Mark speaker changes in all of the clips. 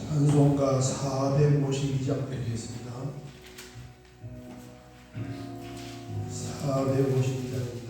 Speaker 1: 찬송가 452장 드리겠습니다. 452장입니다.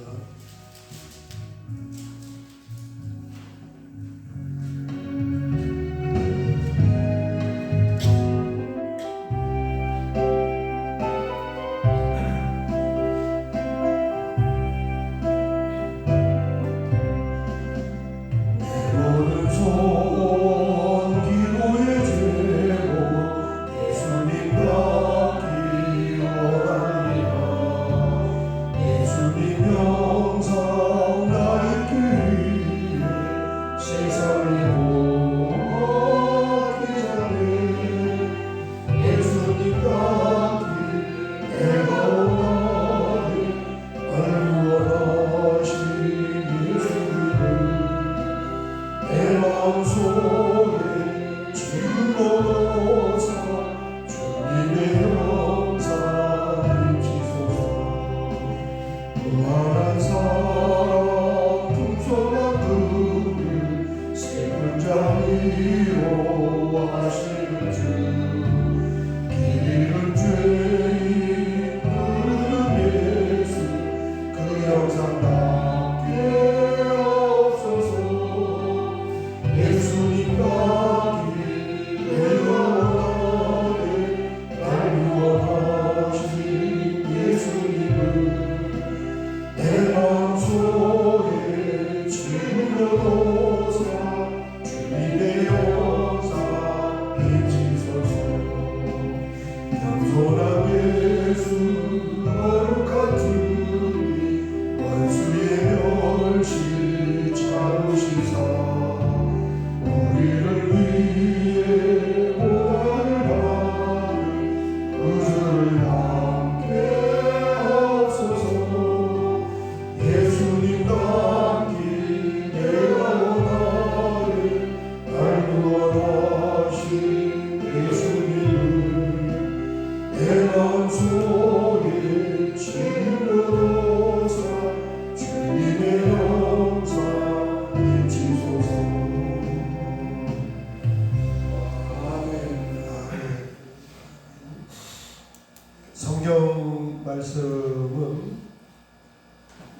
Speaker 1: 성경 말씀은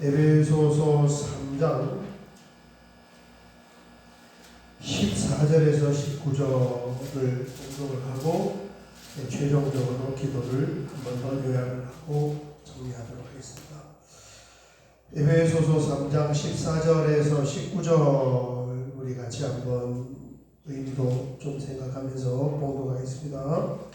Speaker 1: 에베소서 3장 14절에서 19절을 공독을 하고 최종적으로 기도를 한 번 더 요약을 하고 정리하도록 하겠습니다. 에베소서 3장 14절에서 19절 우리 같이 한번 의미도 좀 생각하면서 봉독하겠습니다.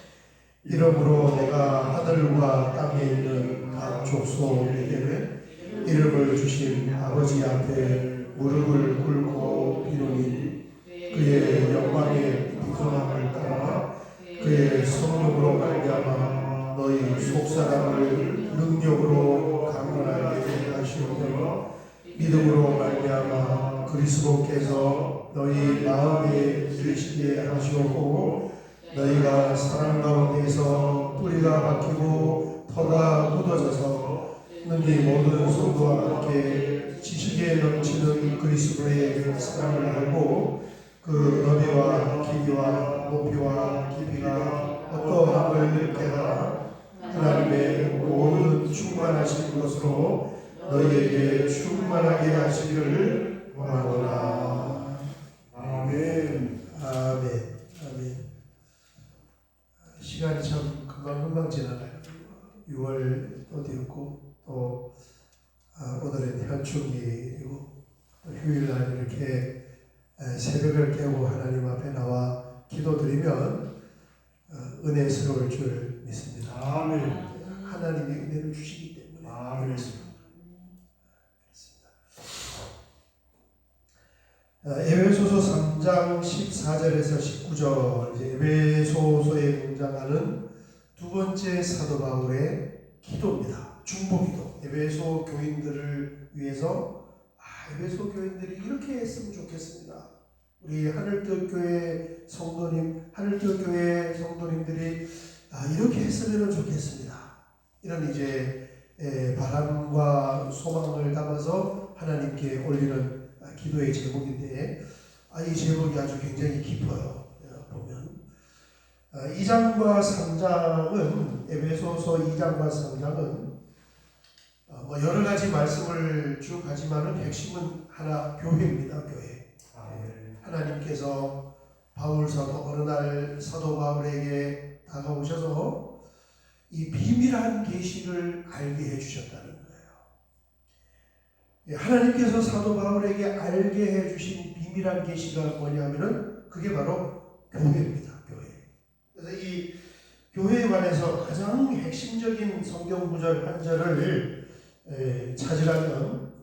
Speaker 1: 이러므로 내가 하늘과 땅에 있는 각 족속에게 이름을 주신 아버지 앞에 무릎을 꿇고 비노니 그의 영광의 풍성함을 따라 그의 성령으로 말미암아 너희 속사람을 능력으로 강건하게 하시오며 믿음으로 말미암아 그리스도께서 너희 마음에 계시게 하시옵고 너희가 사랑 가운데서 뿌리가 박히고 터가 묻어져서 너희 모든 성도와 함께 지식에 넘치는 그리스도의 사랑을 알고 그 너비와 길이와 높이와 깊이가 어떠함을 깨달아 하나님의 모든 충만하신 것으로 너희에게 충만하게 하시기를 원하노라. 아멘. 아멘. 아멘. 시간이 참 금방금방 지나가요. 6월도 되었고 또 오늘은 현충일이고 휴일날 이렇게 새벽을 깨고 하나님 앞에 나와 기도드리면 은혜스러울 줄 믿습니다. 아멘. 하나님이 은혜를 주시기 때문에. 아멘. 에베소서 3장 14절에서 19절 에베소서에 등장하는 두 번째 사도 바울의 기도입니다. 중보기도. 에베소 교인들을 위해서 에베소 교인들이 이렇게 했으면 좋겠습니다. 우리 하늘뜰교회 하늘뜰교회 성도님들이 이렇게 했으면 좋겠습니다. 이런 바람과 소망을 담아서 하나님께 올리는 기도의 제목인데 이 제목이 아주 굉장히 깊어요. 보면 2장과 3장은 에베소서 2장과 3장은 여러 가지 말씀을 쭉 하지만은 핵심은 하나 교회입니다. 교회. 하나님께서 바울 사도 어느 날 사도 바울에게 다가오셔서 이 비밀한 계시를 알게 해주셨다는 거예요. 하나님께서 사도 바울에게 알게 해주신 비밀한 계시가 뭐냐면은 그게 바로 교회입니다. 교회. 그래서 이 교회에 관해서 가장 핵심적인 성경 구절 한 절을 찾으라면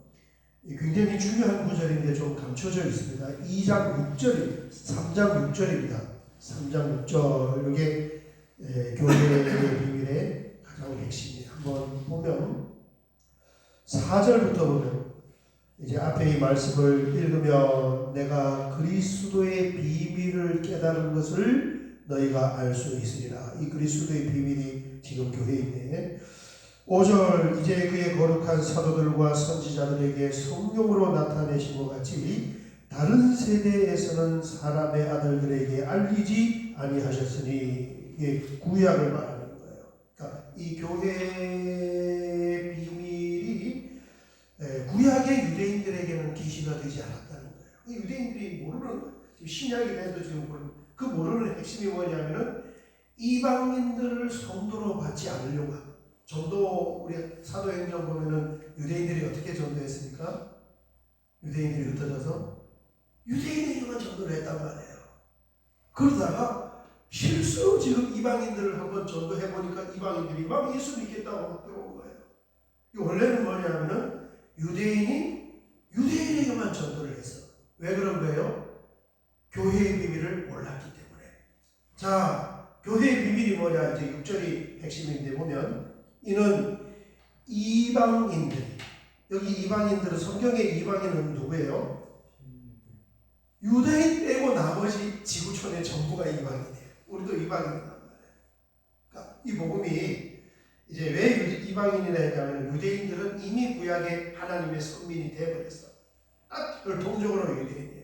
Speaker 1: 굉장히 중요한 구절인데 좀 감춰져 있습니다. 2장 6절입니다. 3장 6절입니다. 3장 6절 이게 교회의 비밀의 가장 핵심입니다. 한번 보면 4절부터 보면 이제 앞에 이 말씀을 읽으면 내가 그리스도의 비밀을 깨달은 것을 너희가 알 수 있으리라. 이 그리스도의 비밀이 지금 교회인데 5절 이제 그의 거룩한 사도들과 선지자들에게 성령으로 나타내신 것 같이 다른 세대에서는 사람의 아들들에게 알리지 아니하셨으니 이게 구약을 말하는 거예요. 그러니까 이 교회의 비밀이 구약의 유대인들에게는 계시가 되지 않았다는 거예요. 유대인들이 모르는 거예요. 지금 신약에도 지금 그 모르는 핵심이 뭐냐면은 이방인들을 성도로 받지 않으려고 합니다. 전도 우리 사도행전 보면은 유대인들이 어떻게 전도했습니까? 유대인들이 흩어져서 유대인에게만 전도를 했단 말이에요. 그러다가 실수로 지금 이방인들을 한번 전도해 보니까 이방인들이 막 예수 믿겠다고 막 들어온 거예요. 원래는 뭐냐면은 유대인이 유대인에게만 전도를 했어. 왜 그런 거예요? 교회의 비밀을 몰랐기 때문에. 자, 교회의 비밀이 뭐냐? 이제 6절이 핵심인데 보면 이는 이방인들. 여기 이방인들은 성경의 이방인은 누구예요? 유대인 빼고 나머지 지구촌의 전부가 이방인이에요. 우리도 이방인이란 말이에요. 그러니까 이 복음이 이제 왜 이방인이라 했냐면 유대인들은 이미 구약의 하나님의 선민이 되어버렸어. 딱 공통적으로 유대인이에요.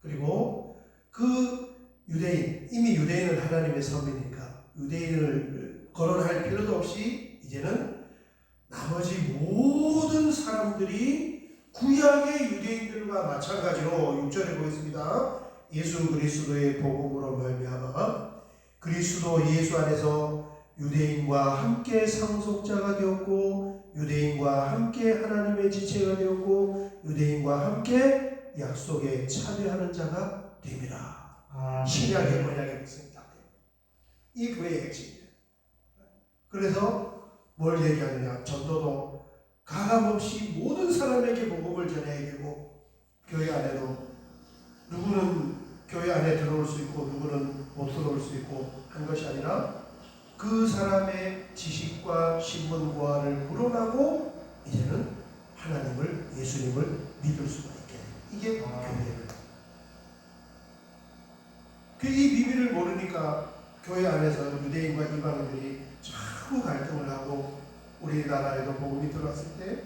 Speaker 1: 그리고 그 유대인, 이미 유대인은 하나님의 선민이니까 유대인을 거론할 필요도 없이 이제는 나머지 모든 사람들이 구약의 유대인들과 마찬가지로 6절에 보겠습니다. 예수 그리스도의 복음으로 말미암아 그리스도 예수 안에서 유대인과 함께 상속자가 되었고 유대인과 함께 하나님의 지체가 되었고 유대인과 함께 약속에 참여하는 자가 됨이라. 신약의 언약의 백성이 딱 돼요. 이 교회의 핵심이에요. 그래서 뭘 얘기하느냐? 전도도 가감없이 모든 사람에게 복음을 전해야 되고 교회 안에도 누구는 교회 안에 들어올 수 있고 누구는 못 들어올 수 있고 한 것이 아니라 그 사람의 지식과 신분고하를 불어나고 이제는 하나님을 예수님을 믿을 수가 있게 돼요. 이게 교회예요. 이 비밀을 모르니까 교회 안에서 유대인과 이방인들이 자꾸 갈등을 하고 우리나라에도 복음이 들어왔을 때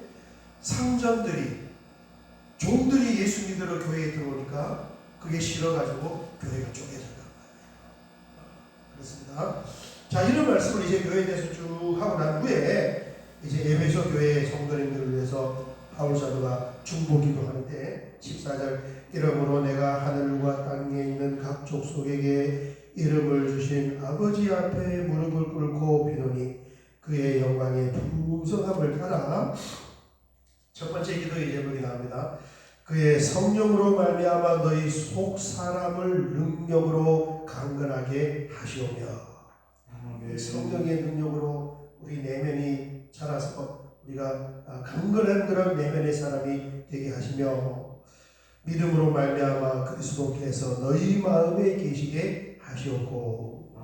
Speaker 1: 상전들이 종들이 예수 믿으러 교회에 들어오니까 그게 싫어가지고 교회가 쪼개졌단 말이에요. 그렇습니다. 자, 이런 말씀을 이제 교회에 대해서 쭉 하고 난 후에 이제 에베소 교회의 성도님들을 위해서 바울 사도가 중보기도 하는데 14절 이러므로 내가 하늘과 땅에 있는 각 족속에게 이름을 주신 아버지 앞에 무릎을 꿇고 비노니 그의 영광의 풍성함을 따라 첫 번째 기도의 제목이 나옵니다. 그의 성령으로 말미암아 너희 속 사람을 능력으로 강건하게 하시오며 성령의 능력으로 우리 내면이 자라서 우리가 강건한 그런 내면의 사람이 되게 하시며 믿음으로 말미암아 그리스도께서 너희 마음에 계시게 하시었고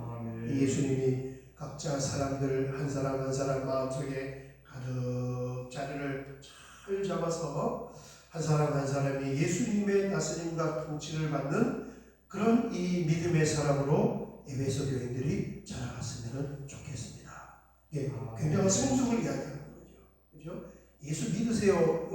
Speaker 1: 예수님이 각자 사람들 한 사람 한 사람 마음속에 가득 자리를 잘 잡아서 한 사람 한 사람이 예수님의 다스림과 통치를 받는 그런 이 믿음의 사람으로 에베소 교인들이 자라갔으면 좋겠습니다. 예, 굉장한 성숙을 이야기하는 거죠. 그렇죠? 예수 믿으세요.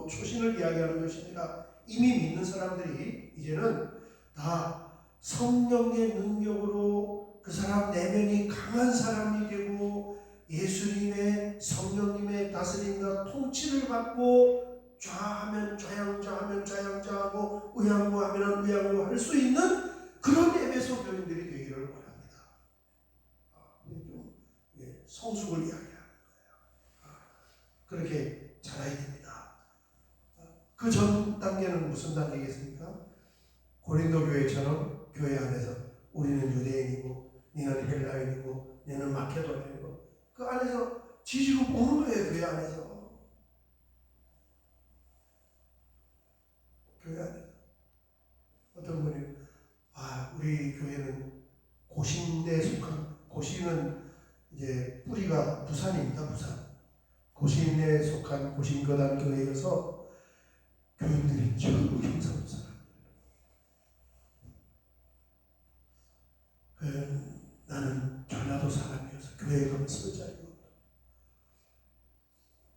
Speaker 1: 초신을 이야기하는 것이 아니라 이미 믿는 사람들이 이제는 다 성령의 능력으로 그 사람 내면이 강한 사람이 되고 예수님의 성령님의 다스림과 통치를 받고 좌하면 좌양좌하면 좌양좌하고 우양우하면 우양우 할 수 있는 그런 에베소 교인들이 되기를 바랍니다. 좀 성숙을 이야기하는 거예요. 그렇게 자라야 됩니다. 그 전 단계는 무슨 단계겠습니까? 고린도 교회처럼 교회 안에서 우리는 유대인이고 너는 헬라인이고 너는 마케도니아이고 그 안에서 지지고 보는 거예요. 교회 안에서. 교회 안에서 어떤 분이 우리 교회는 고신에 속한, 고신은 이제 뿌리가 부산입니다. 부산. 고신에 속한 고신거단 교회여서 교인들이 전부 경상도 사람. 나는 전라도 사람이어서 교회에 가면 설 자리가 없다.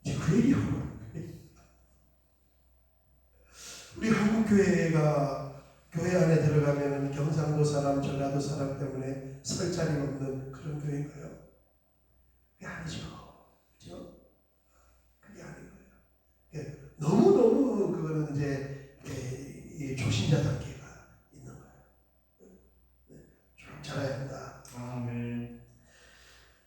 Speaker 1: 이제 그 얘기하고 우리 한국 교회가 교회 안에 들어가면 경상도 사람, 전라도 사람 때문에 설 자리가 없는 그런 교회인가요? 그게 아니죠. 그죠? 그게 아닌 거예요. 너무너무 그거는 이제 조신자 단계가 있는 거예요. 좀 잘해야 한다.
Speaker 2: 아멘.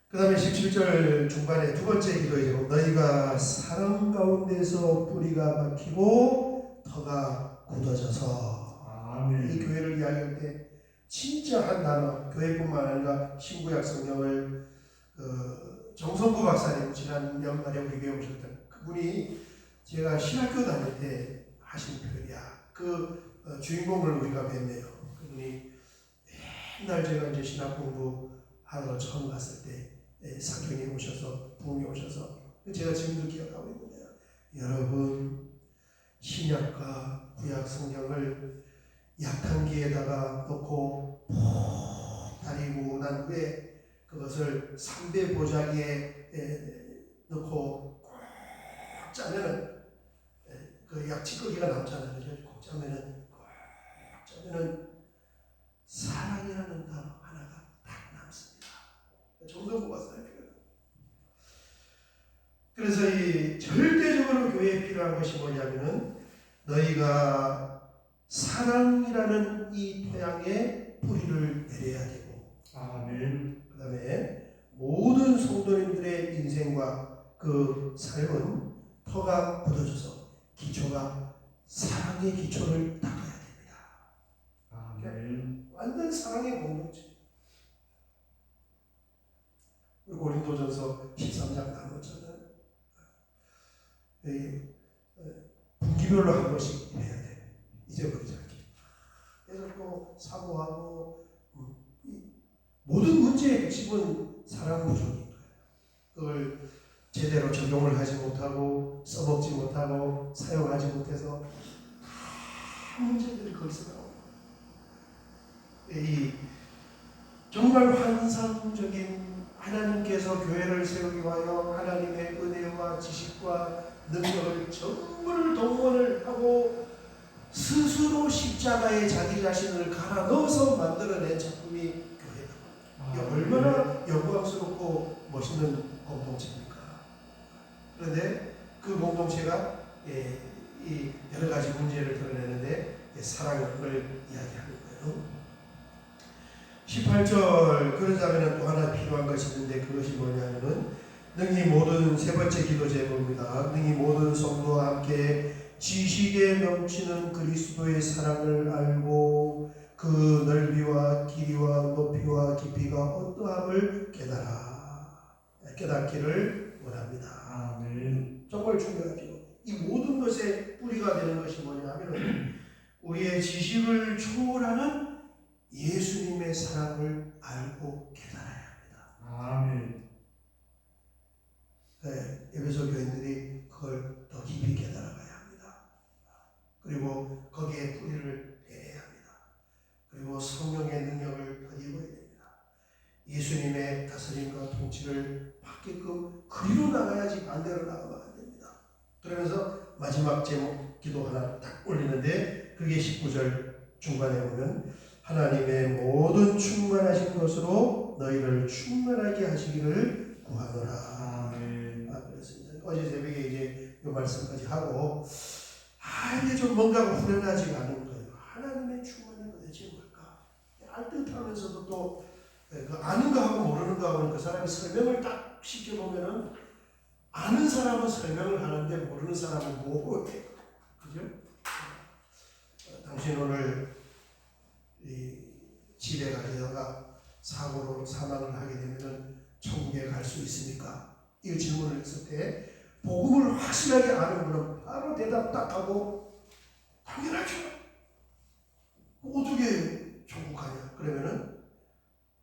Speaker 1: 그 다음에 17절 중반에 두 번째 기도이죠. 너희가 사랑 가운데서 뿌리가 박히고 터가 굳어져서.
Speaker 2: 아멘.
Speaker 1: 이 교회를 이야기할 때 진짜 한 단어, 교회뿐만 아니라 신구약 성경을 정성구 박사님 지난 연말에 우리 교회 오셨던 그분이 제가 신학교 다닐 때 하신 표현이야. 그 주인공을 우리가 뵀네요. 그분이 맨날 제가 이제 신학 공부하러 처음 갔을 때 사경에 오셔서 부흥에 오셔서 제가 지금도 기억하고 있는데요. 여러분 신약과 구약 성경을 약한기에다가 넣고 푹 다리고 난 후에 그것을 3배 보자기에 넣고 꽉 짜면은 그 약찌꺼기가 남잖아요. 그래서 꽉 짜면은 사랑이라는 단어 하나가 딱 남습니다. 정성구 박사님 표현. 그래서 이 절대적으로 교회에 필요한 것이 뭐냐면은 너희가 사랑이라는 이 토양에 뿌리를 내려야 되고,
Speaker 2: 아멘.
Speaker 1: 그 다음에 모든 성도님들의 인생과 그 삶은 터가 굳어져서 기초가 사랑의 기초를 닦아야 됩니다.
Speaker 2: 아멘.
Speaker 1: 완전 사랑의 공동체. 고린도전서 13장 나눴잖아요. 분기별로 한 번씩 해야 돼. 잊어버리지 않게. 그래서 또 사고하고 모든 문제의 핵심은 사랑 부족인 거예요. 그걸 제대로 적용을 하지 못하고 써먹지 못하고 사용하지 못해서 다 문제들이 거기서 나옵니다. 이 정말 환상적인 하나님께서 교회를 세우기 위하여 하나님의 은혜와 지식과 능력을 전부를 동원을 하고 스스로 십자가에 자기 자신을 갈아 넣어서 만들어낸 작품이 교회다. 이게 얼마나 영광스럽고 멋있는 공동체입니까? 그런데 그 공동체가 이 여러 가지 문제를 드러내는데 사랑을 이야기하는 거예요. 18절 그러자면 또 하나 필요한 것이 있는데 그것이 뭐냐면은 능히 모든 세 번째 기도 제목입니다. 능히 모든 성도와 함께 지식에 넘치는 그리스도의 사랑을 알고 그 넓이와 길이와 높이와 깊이가 어떠함을 깨닫기를 원합니다.
Speaker 2: 아멘.
Speaker 1: 정말 중요하죠. 이 모든 것의 뿌리가 되는 것이 뭐냐면 우리의 지식을 초월하는 예수님의 사랑을 알고 깨달아야 합니다.
Speaker 2: 아멘.
Speaker 1: 에베소 교인들이 그걸 더 깊이 깨달아가야 합니다. 그리고 거기에 뿌리를 내야 합니다. 그리고 성령의 능력을 더 입어야 됩니다. 예수님의 다스림과 통치를 받게끔 그리로 나가야지 반대로 나가면 안 됩니다. 그러면서 마지막 제목 기도 하나 딱 올리는데 그게 19절 중반에 보면 하나님의 모든 모든 충만하신 것으로 너희를 충만하게 하시기를 구하노라.
Speaker 2: 아멘.
Speaker 1: 그렇습니다. 어제 새벽에 이제 이 말씀까지 하고 이게 좀 뭔가 후련하지가 않은 거예요. 하나님의 충만이 도대체 뭘까? 알듯하면서도 또 그 아는 거하고 모르는 거하고는 그 사람이 설명을 딱 시켜보면은 아는 사람은 설명을 하는데 모르는 사람은 모르게. 그죠? 당신 오늘 이 집에 가려다가 사고로 사망을 하게 되면은 천국에 갈 수 있습니까? 이 질문을 했을 때 복음을 확실하게 아는 분은 바로 대답 딱 하고 당연하죠. 어떻게 천국 가냐? 그러면은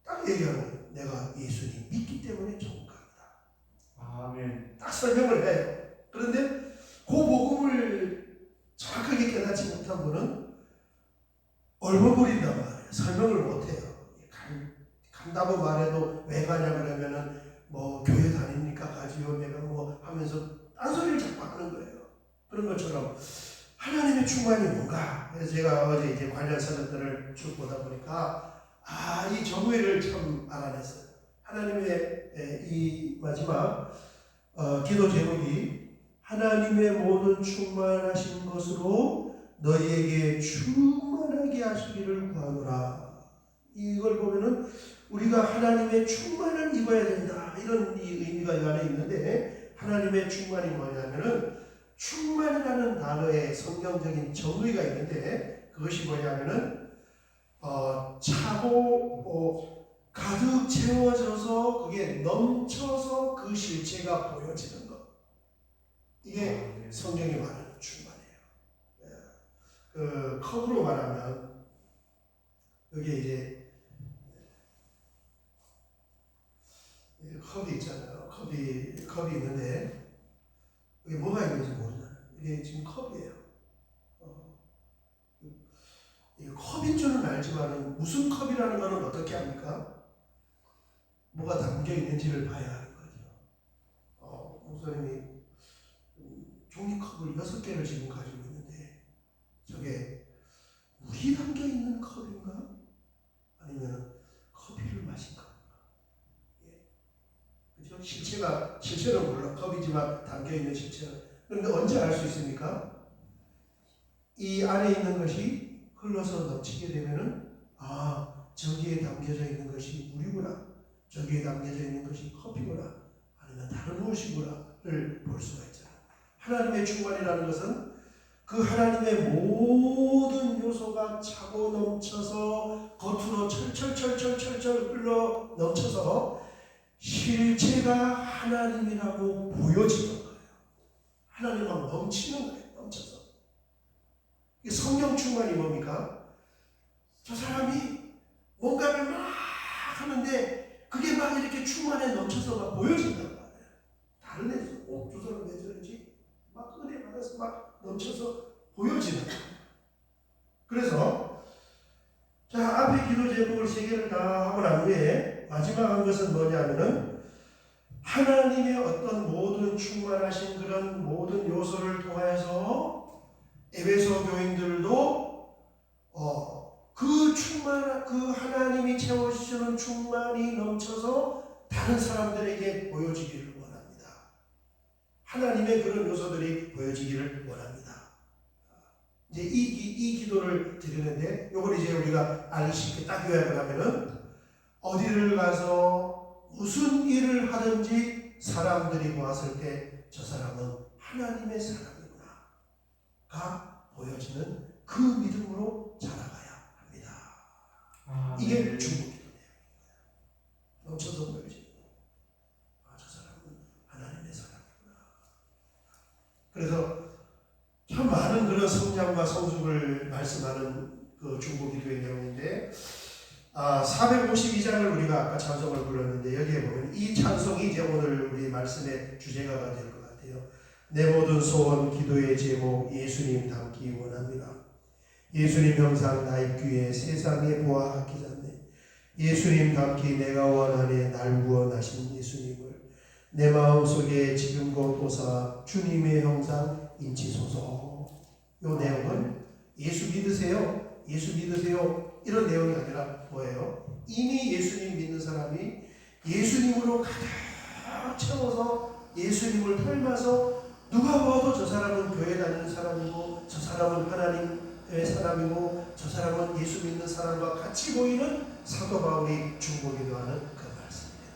Speaker 1: 딱 얘기하는 거예요. 내가 예수님 믿기 때문에 천국 갑니다.
Speaker 2: 아멘.
Speaker 1: 딱 설명을 해요. 그런데 그 복음을 정확하게 깨닫지 못한 분은 얼버무린단 말이에요. 설명을 못해요. 간다고 말해도 왜 가냐 그러면은 뭐 교회 다닙니까 가지요 내가 뭐 하면서 딴소리를 자꾸 하는 거예요. 그런 것처럼 하나님의 충만이 뭔가. 그래서 제가 어제 이제 관련 사전들을 쭉 보다 보니까 이 정의를 참 알아냈어요. 하나님의 이 마지막 기도 제목이 하나님의 모든 충만하신 것으로 너희에게 충만하게 하시기를 구하노라. 이걸 보면은 우리가 하나님의 충만을 입어야 된다 이런 이 의미가 이 안에 있는데, 하나님의 충만이 뭐냐면은 충만이라는 단어의 성경적인 정의가 있는데 그것이 뭐냐면은 차고 가득 채워져서 그게 넘쳐서 그 실체가 보여지는 것. 이게 성경이 말하는 충만이에요. 그 컵으로 말하면 여기 이제 컵이 있잖아요. 컵이 있는데 이게 뭐가 있는지 모르잖아요. 이게 지금 컵이에요. 이 컵인 줄은 알지만 무슨 컵이라는 것은 어떻게 합니까? 뭐가 담겨 있는지를 봐야 하는 거죠. 목사님이 종이컵을 6개를 지금 가지고 있는데 저게 물이 담겨 있는 컵인가? 아니면 커피를 마신 컵인가? 그렇죠? 실체는 물론 컵이지만 담겨 있는 실체는. 그런데 언제 알 수 있습니까? 이 안에 있는 것이 흘러서 넘치게 되면은 저기에 담겨져 있는 것이 물이구나, 저기에 담겨져 있는 것이 커피구나, 아니면 다른 무엇이구나를 볼 수가 있잖아요. 하나님의 충만이라는 것은 그 하나님의 모든 요소가 차고 넘쳐서 겉으로 철철 흘러 넘쳐서 실체가 하나님이라고 보여지는 거예요. 하나님하고 넘치는 거예요. 넘쳐서. 성령 충만이 뭡니까? 저 사람이 뭔가를 막 하는데 그게 막 이렇게 충만에 넘쳐서 막 보여진단 말이에요. 다른 애들, 저 사람 왜 저런지 막 은혜 받아서 막 넘쳐서 보여지는 거예요. 그래서 앞에 기도 제목을 3개를 다 하고 난 후에 마지막 한 것은 뭐냐면은 하나님의 어떤 모든 충만하신 그런 모든 요소를 통하여서 에베소 교인들도 그 하나님이 채워주시는 충만이 넘쳐서 다른 사람들에게 보여지기를 원합니다. 하나님의 그런 요소들이 보여지기를 원합니다. 이제 이 기도를 드리는데, 요걸 이제 우리가 알기 쉽게 딱 요약을 하면은 어디를 가서 무슨 일을 하든지 사람들이 보았을 때 저 사람은 하나님의 사람이구나가 보여지는 그 믿음으로 자라가야 합니다. 이게 중국 기도네요. 넘쳐서 보여지는 저 사람은 하나님의 사람이구나. 그래서 참 많은 그런 성장과 성숙을 말씀하는 그 중국 기도의 내용인데, 452장을 우리가 아까 찬송을 불렀는데 여기에 보면 이 찬송이 이제 오늘 우리 말씀의 주제가 될 것 같아요. 내 모든 소원 기도의 제목 예수님 담기 원합니다. 예수님 형상 나의 귀에 세상에 보아하기 전에 예수님 담기 내가 원하네. 날 구원하신 예수님을 내 마음속에 지금 곧 오사 주님의 형상 인치소서. 이 내용은 예수 믿으세요. 예수 믿으세요. 이런 내용이 아니라 뭐예요? 이미 예수님 믿는 사람이 예수님으로 가득 채워서 예수님을 닮아서 누가 봐도 저 사람은 교회 다니는 사람이고 저 사람은 하나님의 사람이고 저 사람은 예수 믿는 사람과 같이 보이는 사도 바울이 중보기도 하는 그 말씀입니다.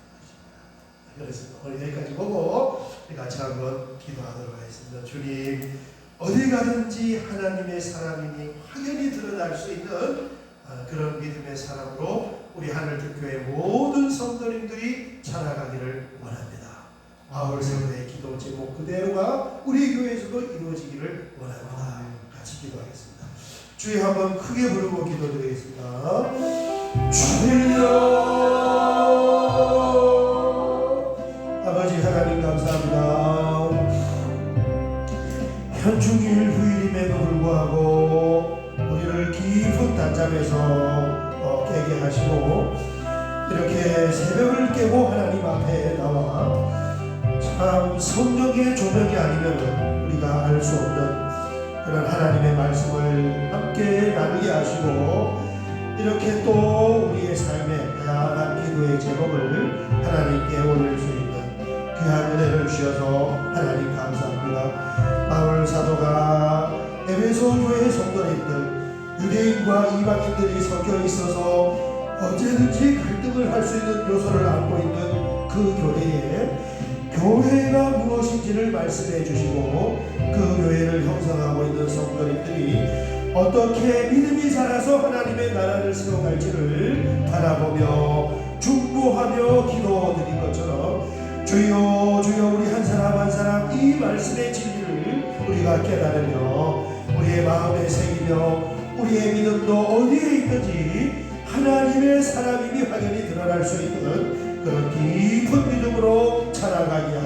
Speaker 1: 그래서 오늘 여기까지 보고 우리 같이 한번 기도하도록 하겠습니다. 주님, 어디 가든지 하나님의 사람이니 확연히 드러날 수 있는 그런 믿음의 사람으로 우리 하늘특교회 모든 성도님들이 자라가기를 원합니다. 바울 사도의 기도 제목 그대로가 우리 교회에서도 이루어지기를 원합니다. 같이 기도하겠습니다. 주여 한번 크게 부르고 기도드리겠습니다. 주여, 아버지 하나님 감사합니다. 현충일 후일임에도 불구하고 우리를 깊은 낮잠에서 깨게 하시고 이렇게 새벽을 깨고 하나님 앞에 나와 참 성령의 조명이 아니면 우리가 알 수 없는 그런 하나님의 말씀을 함께 나누게 하시고 이렇게 또 우리의 삶에 다양한 기도의 제목을 하나님께 올릴 수 있는 귀한 은혜를 주셔서 하나님 감사합니다. 바울 사도가 에베소 교회 성도님들 유대인과 이방인들이 섞여 있어서 언제든지 갈등을 할 수 있는 요소를 안고 있는 그 교회에 교회가 무엇인지를 말씀해 주시고 그 교회를 형성하고 있는 성도님들이 어떻게 믿음이 자라서 하나님의 나라를 세워갈지를 바라보며 중보하며 기도드린 것처럼 주여 주여 우리 한 사람 한 사람 이 말씀의 진리를 우리가 깨달으며 우리의 마음에 새기며 우리의 믿음도 어디에 있든지 하나님의 사람임이 확연히 드러날 수 있는 그런 깊은 믿음으로 살아가게